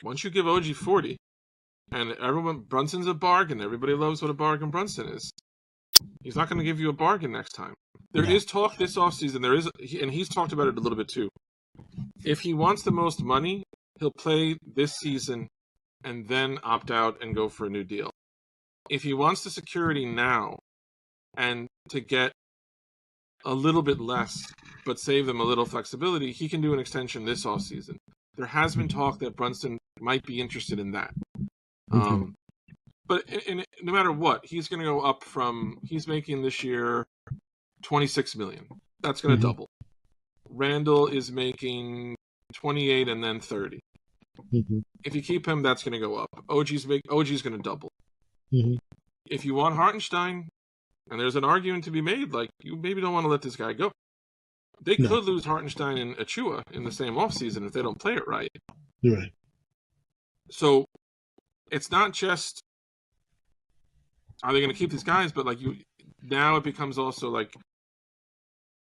once you give OG 40, and Brunson's a bargain, everybody loves what a bargain Brunson is. He's not going to give you a bargain next time. There is talk this offseason, and he's talked about it a little bit too. If he wants the most money, he'll play this season and then opt out and go for a new deal. If he wants the security now and to get a little bit less but save them a little flexibility, he can do an extension this offseason. There has been talk that Brunson might be interested in that. But no matter what, he's going to go up from, he's making this year $26 million. That's going to double. Randall is making 28 and then 30. If you keep him, that's going to go up. OG's going to double. If you want Hartenstein, and there's an argument to be made, like, you maybe don't want to let this guy go. They could lose Hartenstein and Achua in the same offseason if they don't play it right. Right. So it's not just, are they going to keep these guys, but now it becomes also like,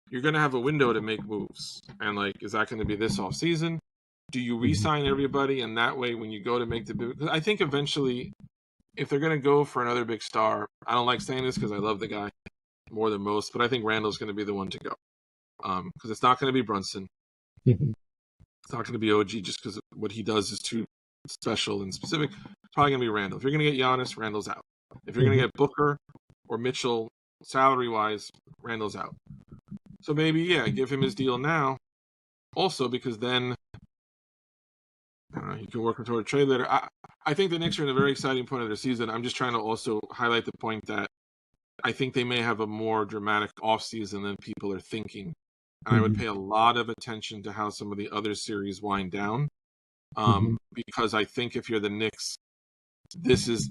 you're going to have a window to make moves. And is that going to be this offseason? Do you re-sign everybody? And that way, when you go to make because I think eventually, if they're going to go for another big star, I don't like saying this because I love the guy more than most, but I think Randall's going to be the one to go. Because it's not going to be Brunson. It's not going to be OG just because what he does is too special and specific. It's probably going to be Randall. If you're going to get Giannis, Randall's out. If you're going to get Booker or Mitchell, salary-wise, Randall's out. So maybe, give him his deal now. Also, because then you can work toward a trade later. I think the Knicks are in a very exciting point of their season. I'm just trying to also highlight the point that I think they may have a more dramatic offseason than people are thinking. And I would pay a lot of attention to how some of the other series wind down. Because I think if you're the Knicks, this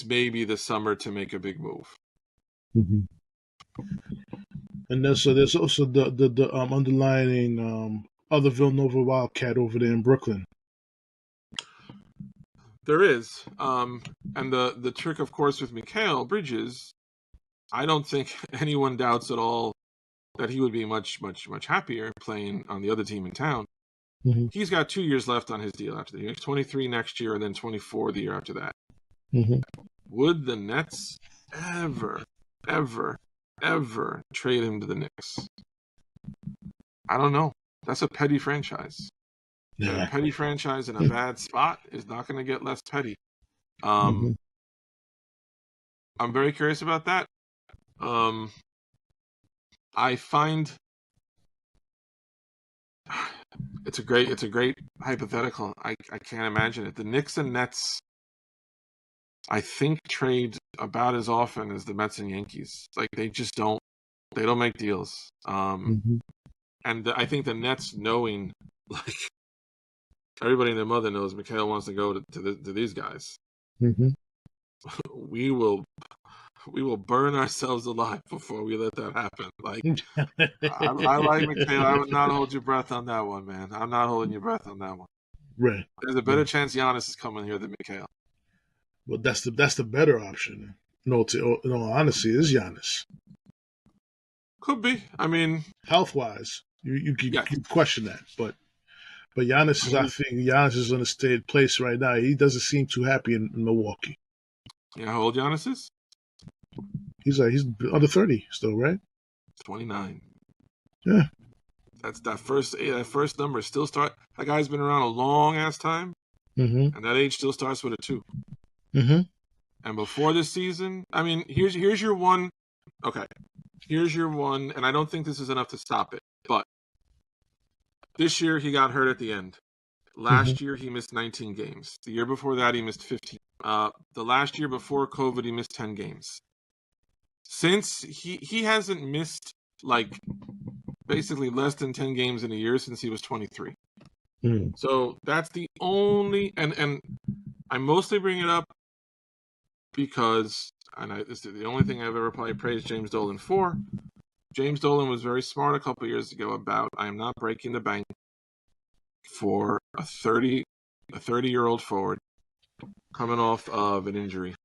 may be the summer to make a big move. And there's also the underlying other Villanova Wildcat over there in Brooklyn. There is. And the trick, of course, with Mikal Bridges, I don't think anyone doubts at all that he would be much, much, much happier playing on the other team in town. He's got 2 years left on his deal after that. He makes 23 next year and then 24 the year after that. Would the Nets ever, ever, ever trade him to the Knicks? I don't know. That's a petty franchise. Yeah. A petty franchise in a bad spot is not going to get less petty. I'm very curious about that. I find it's a great hypothetical. I can't imagine it. The Knicks and Nets, I think, trade about as often as the Mets and Yankees. Like they just don't make deals. Mm-hmm. And I think the Nets, knowing, like everybody and their mother knows, Mikhail wants to go to these guys. Mm-hmm. We will burn ourselves alive before we let that happen. Like I like Mikhail. I would not hold your breath on that one, man. I'm not holding your breath on that one. Right. There's a better chance Giannis is coming here than Mikhail. Well, that's the better option. No, in all honesty, is Giannis. Could be. I mean, Health wise, you yeah. question that, but Giannis is. I think Giannis is in a state place right now. He doesn't seem too happy in Milwaukee. Yeah, how old Giannis is? He's under 30 still, right? 29. Yeah. That's that first number still start. That guy's been around a long ass time, Mm-hmm. and that age still starts with a 2. Mm-hmm. And before this season, I mean, here's your one. Okay, here's your one, and I don't think this is enough to stop it. But this year he got hurt at the end. Last year he missed 19 games. The year before that he missed 15. The last year before COVID he missed 10 games. Since he hasn't missed like basically less than 10 games in a year since he was 23. Mm-hmm. So that's the only, and I mostly bring it up because, this is the only thing I've ever probably praised James Dolan for. James Dolan was very smart a couple years ago about, I am not breaking the bank for a 30-year-old forward coming off of an injury.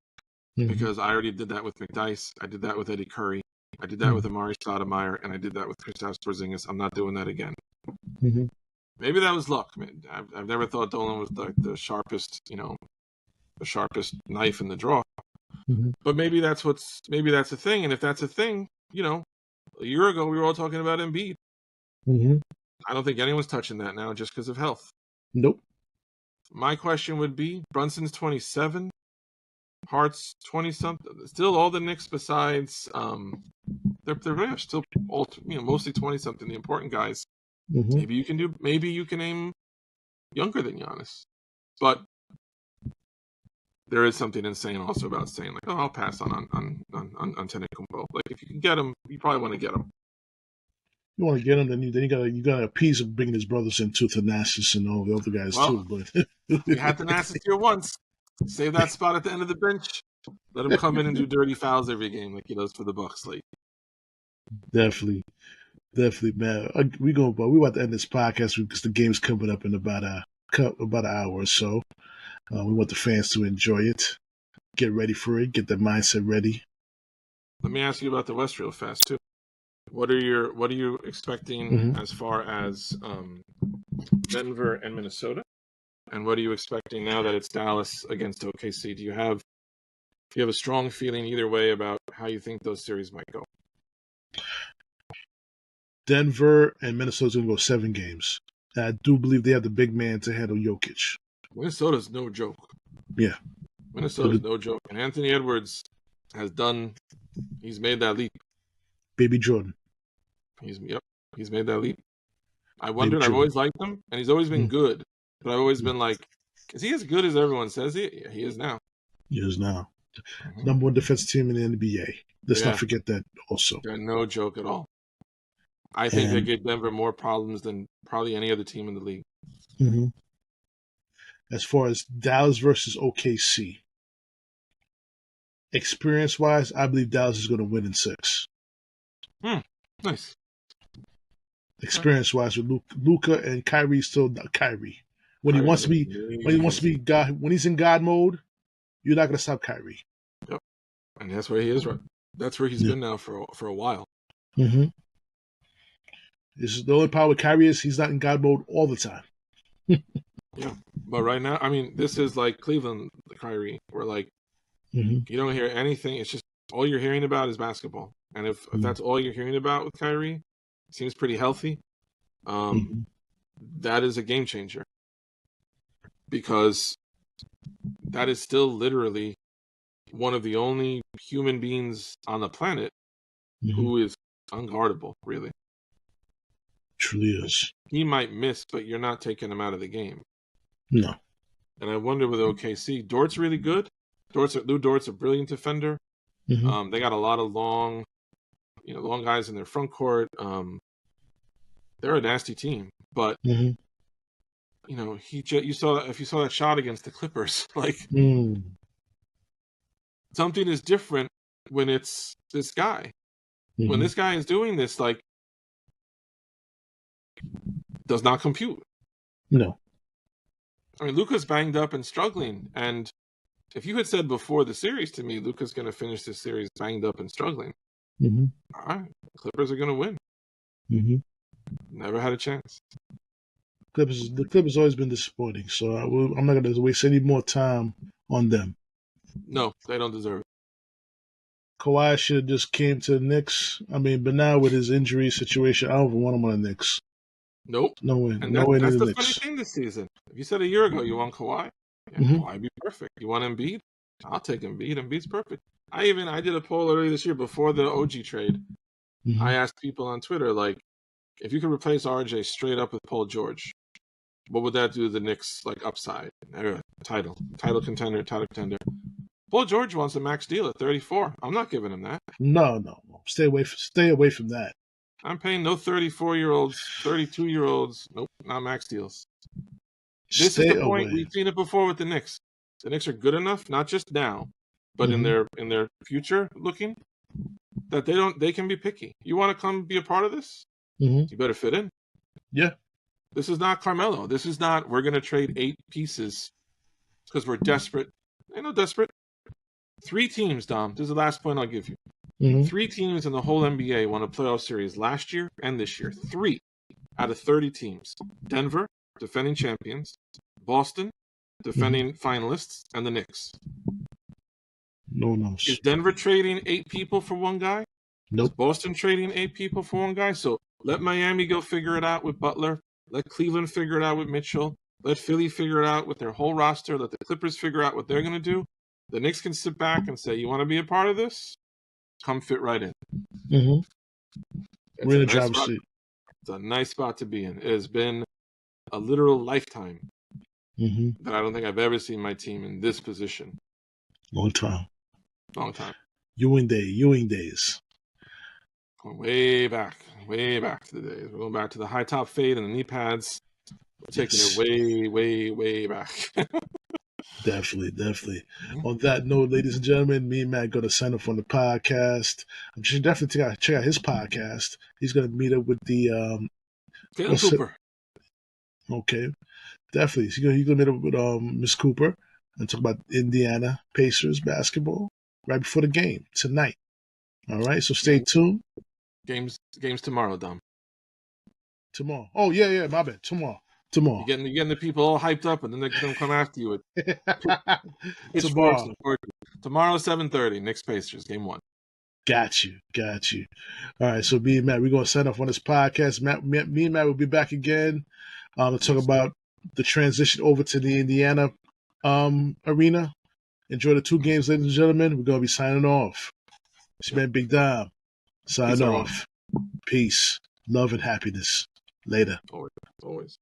Mm-hmm. Because I already did that with McDyess. I did that with Eddie Curry. I did that with Amari Stoudemire, and I did that with Kristaps Porzingis. I'm not doing that again. Mm-hmm. Maybe that was luck. I mean, I've never thought Dolan was the sharpest, the sharpest knife in the drawer. Mm-hmm. But maybe that's a thing. And if that's a thing, a year ago we were all talking about Embiid. Mm-hmm. I don't think anyone's touching that now just because of health. Nope. My question would be: Brunson's 27, Hart's 20-something. Still, all the Knicks besides they're still all mostly 20-something. The important guys. Mm-hmm. Maybe you can aim younger than Giannis, but there is something insane also about saying like, oh, I'll pass on Antetokounmpo. Like if you can get him, you probably want to get him. You want to get him, then you gotta appease him, bringing his brothers into Thanasis and all the other guys too. But you had Thanasis here once. Save that spot at the end of the bench. Let him come in and do dirty fouls every game like he does for the Bucks. Like definitely, man. We about to end this podcast because the game's coming up in about an hour or so. We want the fans to enjoy it, get ready for it, get their mindset ready. Let me ask you about the West real fast too. What are you expecting as far as Denver and Minnesota? And what are you expecting now that it's Dallas against OKC? Do you have a strong feeling either way about how you think those series might go? Denver and Minnesota's going to go 7 games. I do believe they have the big man to handle Jokic. Minnesota's no joke. Yeah. Minnesota's no joke. And Anthony Edwards he's made that leap. Baby Jordan. He's made that leap. I wondered, I've always liked him, and he's always been good. But I've always been like, is he as good as everyone says he? Yeah, he is now. He is now. Number 1 defensive team in the NBA. Let's not forget that also. They're no joke at all. I think they give Denver more problems than probably any other team in the league. Mm-hmm. As far as Dallas versus OKC, experience-wise, I believe Dallas is going to win in 6. Nice. Experience-wise, with Luka and Kyrie still not Kyrie. When he's in God mode, you're not going to stop Kyrie. Yep, and that's where he is. Right, that's where he's been now for a while. Mm-hmm. This is the only problem with Kyrie is he's not in God mode all the time. Yeah, but right now, I mean, this is like Cleveland, Kyrie, where like you don't hear anything. It's just all you're hearing about is basketball, and if that's all you're hearing about with Kyrie, it seems pretty healthy. That is a game changer because that is still literally one of the only human beings on the planet who is unguardable, really. Truly is. He might miss, but you're not taking him out of the game. No. And I wonder with OKC, Dort's really good, Lou Dort's a brilliant defender. Mm-hmm. They got a lot of long guys in their front court. They're a nasty team, but Mm-hmm. you saw if you saw that shot against the Clippers, like something is different when it's this guy. When this guy is doing this, like, does not compute. No. I mean, Luka's banged up and struggling, and if you had said before the series to me, Luka's going to finish this series banged up and struggling, Mm-hmm. all right, the Clippers are going to win. Mm-hmm. Never had a chance. The Clippers always been disappointing, so I'm not going to waste any more time on them. No, they don't deserve it. Kawhi should have just came to the Knicks. I mean, but now with his injury situation, I don't even want him on the Knicks. Nope. No way. And No way near that's the the funny Knicks. thing this season. If you said a year ago you want Kawhi, Kawhi would be perfect. You want Embiid? I'll take Embiid. Embiid's perfect. I did a poll earlier this year before the OG trade. Mm-hmm. I asked people on Twitter, like, if you could replace RJ straight up with Paul George, what would that do to the Knicks, like, upside? Title contender. Paul George wants a max deal at 34. I'm not giving him that. No. Stay away from that. I'm paying no 34-year-olds, 32-year-olds. Nope, not max deals. This is the point. We've seen it before with the Knicks. The Knicks are good enough, not just now, but in their future looking, that they can be picky. You want to come be a part of this? You better fit in. Yeah. This is not Carmelo. This is not, we're going to trade 8 pieces because we're desperate. Ain't no desperate. 3 teams, Dom. This is the last point I'll give you. 3 teams in the whole NBA won a playoff series last year and this year. 3 out of 30 teams. Denver, defending champions. Boston, defending finalists. And the Knicks. No. Is Denver trading 8 people for one guy? Nope. Is Boston trading 8 people for one guy? So let Miami go figure it out with Butler. Let Cleveland figure it out with Mitchell. Let Philly figure it out with their whole roster. Let the Clippers figure out what they're going to do. The Knicks can sit back and say, you want to be a part of this? Come fit right in. We're in the nice driver's seat. It's a nice spot to be in. It has been a literal lifetime that I don't think I've ever seen my team in this position. Long time. Ewing days. Going way back to the days. We're going back to the high top fade and the knee pads. We're taking it way, way, way back. Definitely. On that note, ladies and gentlemen, me and Matt going to sign up on the podcast. I'm just definitely check out his podcast. He's going to meet up with the Caitlin Cooper. Okay, definitely. He's going to meet up with Miss Cooper and talk about Indiana Pacers basketball right before the game tonight. All right, so stay tuned. Games tomorrow, Dom. Tomorrow. Oh yeah, my bad. Tomorrow. You're getting the people all hyped up, and then they're going to come after you. Tomorrow, 7:30, Knicks Pacers, game 1. Got you. All right, so me and Matt, we're going to sign off on this podcast. Me and Matt will be back again to talk about the transition over to the Indiana arena. Enjoy the 2 games, ladies and gentlemen. We're going to be signing off. It's been Big Dom. Sign off. Peace, love, and happiness. Later. Always.